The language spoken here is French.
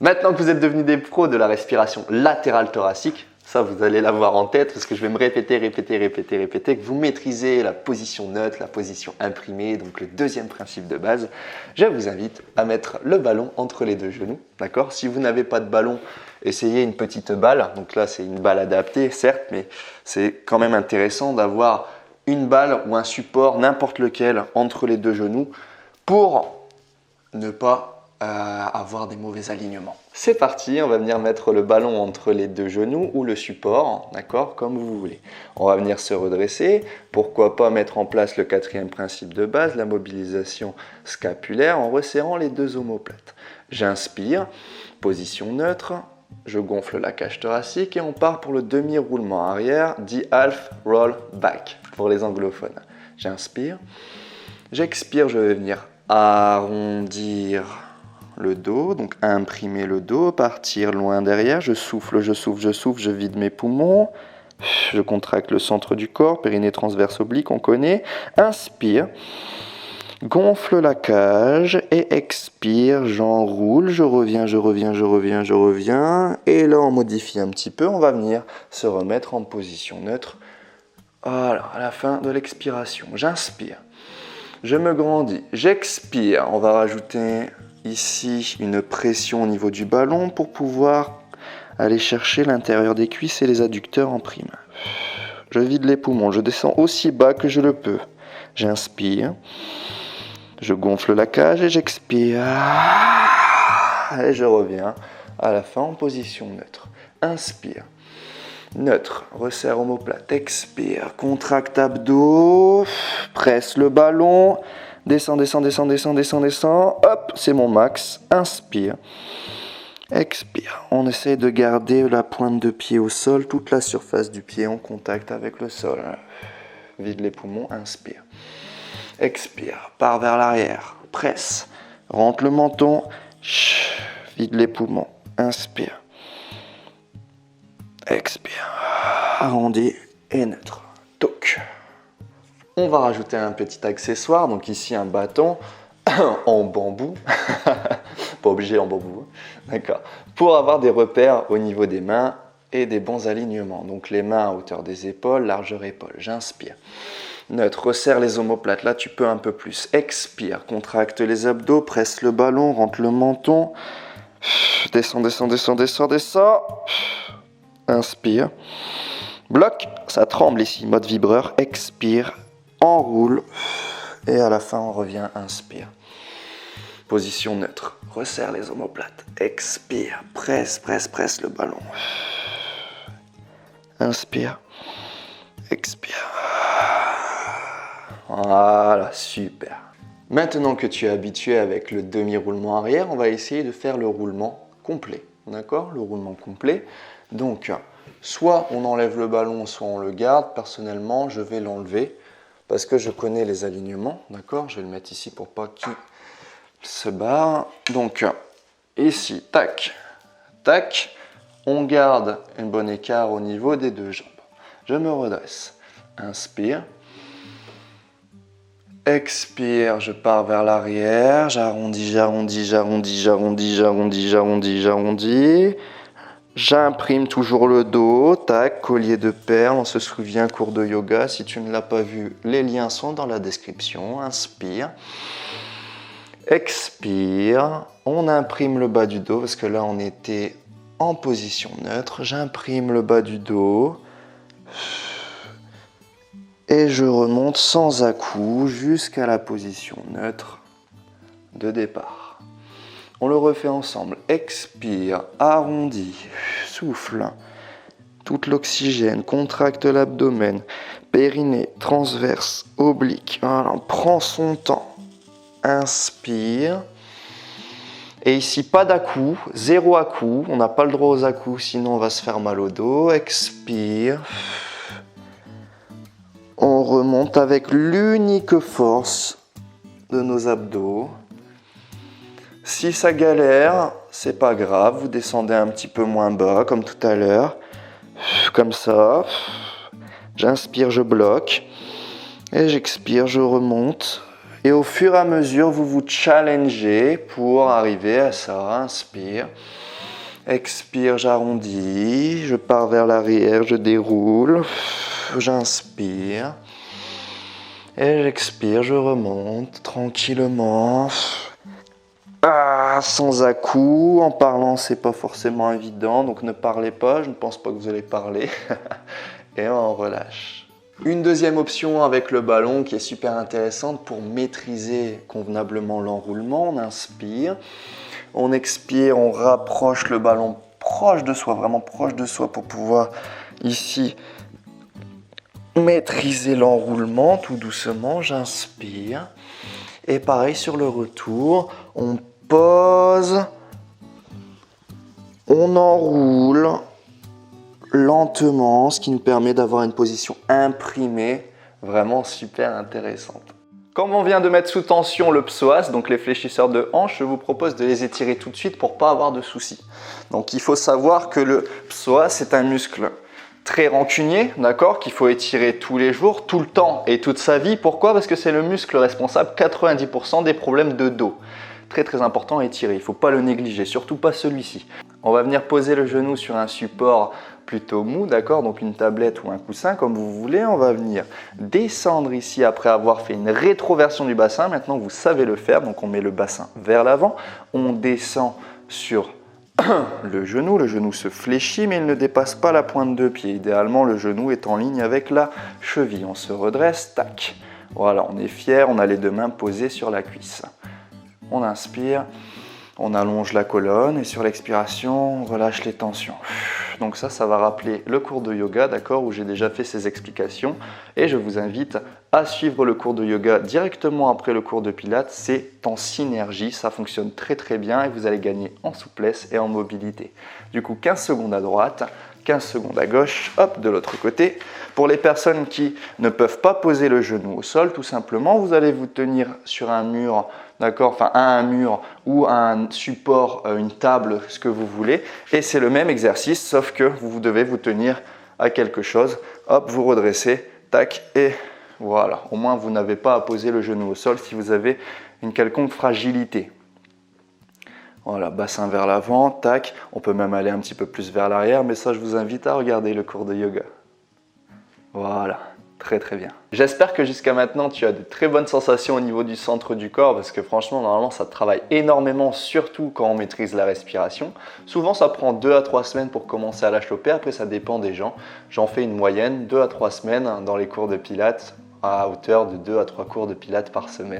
Maintenant que vous êtes devenus des pros de la respiration latérale thoracique, ça vous allez l'avoir en tête parce que je vais me répéter, que vous maîtrisez la position neutre, la position imprimée, donc le deuxième principe de base. Je vous invite à mettre le ballon entre les deux genoux, d'accord? Si vous n'avez pas de ballon, essayez une petite balle. Donc là, c'est une balle adaptée, certes, mais c'est quand même intéressant d'avoir une balle ou un support, n'importe lequel, entre les deux genoux pour ne pas avoir des mauvais alignements. C'est parti, on va venir mettre le ballon entre les deux genoux ou le support, d'accord, comme vous voulez. On va venir se redresser, pourquoi pas mettre en place le quatrième principe de base, la mobilisation scapulaire en resserrant les deux omoplates. J'inspire, position neutre, je gonfle la cage thoracique et on part pour le demi-roulement arrière, dit half roll back pour les anglophones. J'inspire, j'expire, je vais venir arrondir le dos, donc imprimer le dos, partir loin derrière, je souffle, je vide mes poumons, je contracte le centre du corps, périnée transverse oblique, on connaît, inspire, gonfle la cage et expire, j'enroule, je reviens, et là on modifie un petit peu, on va venir se remettre en position neutre, voilà, à la fin de l'expiration, j'inspire, je me grandis, j'expire, on va rajouter ici une pression au niveau du ballon pour pouvoir aller chercher l'intérieur des cuisses et les adducteurs en prime. Je vide les poumons, je descends aussi bas que je le peux. J'inspire, je gonfle la cage et j'expire. Et je reviens à la fin en position neutre. Inspire, neutre, resserre omoplate, expire, contracte abdos, presse le ballon. Descends, hop, c'est mon max, inspire, expire, on essaie de garder la pointe de pied au sol, toute la surface du pied en contact avec le sol, vide les poumons, inspire, expire, pars vers l'arrière, presse, rentre le menton, vide les poumons, inspire, expire, arrondi et neutre, toc. On va rajouter un petit accessoire, donc ici un bâton en bambou, pas obligé en bambou, d'accord, pour avoir des repères au niveau des mains et des bons alignements. Donc les mains à hauteur des épaules, largeur épaule, j'inspire. Neutre, resserre les omoplates, là tu peux un peu plus. Expire, contracte les abdos, presse le ballon, rentre le menton, descends. Inspire, bloc, ça tremble ici, mode vibreur, expire. Enroule et à la fin on revient, inspire. Position neutre, resserre les omoplates, expire, presse le ballon. Inspire, expire. Voilà, super. Maintenant que tu es habitué avec le demi-roulement arrière, on va essayer de faire le roulement complet. D'accord? Le roulement complet. Donc, soit on enlève le ballon, soit on le garde. Personnellement, je vais l'enlever parce que je connais les alignements, d'accord? Je vais le mettre ici pour pas qu'il se barre. Donc, ici, tac, tac, on garde un bon écart au niveau des deux jambes. Je me redresse, inspire, expire, je pars vers l'arrière, j'arrondis. J'imprime toujours le dos, tac, collier de perles, on se souvient, cours de yoga. Si tu ne l'as pas vu, les liens sont dans la description. Inspire, expire, on imprime le bas du dos parce que là on était en position neutre. J'imprime le bas du dos et je remonte sans à-coups jusqu'à la position neutre de départ. On le refait ensemble. Expire, arrondi, souffle. Tout l'oxygène, contracte l'abdomen, périnée, transverse, oblique. Voilà, on prend son temps. Inspire. Et ici, pas d'à-coups, zéro à-coups. On n'a pas le droit aux à-coups, sinon on va se faire mal au dos. Expire. On remonte avec l'unique force de nos abdos. Si ça galère, c'est pas grave, vous descendez un petit peu moins bas, comme tout à l'heure. Comme ça. J'inspire, je bloque. Et j'expire, je remonte. Et au fur et à mesure, vous vous challengez pour arriver à ça. Inspire. Expire, j'arrondis, je pars vers l'arrière, je déroule, j'inspire. Et j'expire, je remonte tranquillement. Sans à-coups, en parlant c'est pas forcément évident, donc ne parlez pas, je ne pense pas que vous allez parler. Et on relâche. Une deuxième option avec le ballon qui est super intéressante pour maîtriser convenablement l'enroulement, on inspire. On expire, on rapproche le ballon proche de soi, vraiment proche de soi pour pouvoir ici maîtriser l'enroulement tout doucement. J'inspire. Et pareil sur le retour, on pose, on enroule lentement, ce qui nous permet d'avoir une position imprimée vraiment super intéressante. Comme on vient de mettre sous tension le psoas, donc les fléchisseurs de hanche, je vous propose de les étirer tout de suite pour ne pas avoir de soucis. Donc il faut savoir que le psoas c'est un muscle très rancunier, d'accord, qu'il faut étirer tous les jours, tout le temps et toute sa vie. Pourquoi? Parce que c'est le muscle responsable 90% des problèmes de dos. Très important à étirer, il ne faut pas le négliger, surtout pas celui-ci. On va venir poser le genou sur un support plutôt mou, d'accord, donc une tablette ou un coussin comme vous voulez. On va venir descendre ici après avoir fait une rétroversion du bassin. Maintenant vous savez le faire, donc on met le bassin vers l'avant, on descend sur le genou se fléchit mais il ne dépasse pas la pointe de pied. Idéalement le genou est en ligne avec la cheville. On se redresse, tac. Voilà, on est fier, on a les deux mains posées sur la cuisse. On inspire, on allonge la colonne et sur l'expiration, on relâche les tensions. Donc ça va rappeler le cours de yoga, d'accord, où j'ai déjà fait ces explications. Et je vous invite à suivre le cours de yoga directement après le cours de pilates. C'est en synergie, ça fonctionne très bien et vous allez gagner en souplesse et en mobilité. Du coup, 15 secondes à droite, 15 secondes à gauche, hop, de l'autre côté. Pour les personnes qui ne peuvent pas poser le genou au sol, tout simplement, vous allez vous tenir sur un mur, d'accord, enfin un mur ou un support, une table, ce que vous voulez. Et c'est le même exercice, sauf que vous devez vous tenir à quelque chose. Hop, vous redressez, tac, et voilà. Au moins, vous n'avez pas à poser le genou au sol si vous avez une quelconque fragilité. Voilà, bassin vers l'avant, tac. On peut même aller un petit peu plus vers l'arrière, mais ça, je vous invite à regarder le cours de yoga. Voilà, très bien. J'espère que jusqu'à maintenant, tu as de très bonnes sensations au niveau du centre du corps parce que franchement, normalement, ça travaille énormément, surtout quand on maîtrise la respiration. Souvent, ça prend 2 à 3 semaines pour commencer à la choper. Après, ça dépend des gens. J'en fais une moyenne, 2 à 3 semaines dans les cours de pilates à hauteur de 2 à 3 cours de pilates par semaine.